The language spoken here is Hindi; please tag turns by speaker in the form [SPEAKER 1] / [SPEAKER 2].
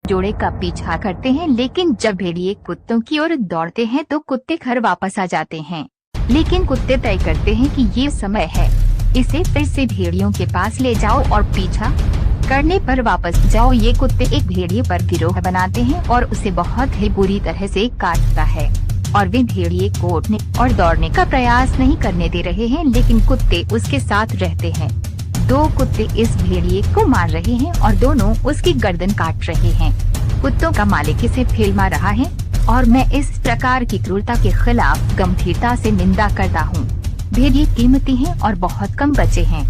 [SPEAKER 1] जोड़े का पीछा करते हैं, लेकिन जब भेड़िए कुत्तों की ओर दौड़ते हैं तो कुत्ते घर वापस आ जाते हैं। लेकिन कुत्ते तय करते हैं कि ये समय है, इसे फिर से भेड़ियों के पास ले जाओ और पीछा करने पर वापस जाओ। ये कुत्ते एक भेड़िए पर गिरोह बनाते हैं और उसे बहुत ही बुरी तरह से काटता है और वे भेड़िए को उठने और दौड़ने का प्रयास नहीं करने दे रहे हैं, लेकिन कुत्ते उसके साथ रहते हैं। दो कुत्ते इस भेड़िए को मार रहे हैं और दोनों उसकी गर्दन काट रहे हैं। कुत्तों का मालिक इसे फेल मार रहा है और मैं इस प्रकार की क्रूरता के खिलाफ गंभीरता से निंदा करता हूँ। भेड़िए कीमती हैं और बहुत कम बचे हैं।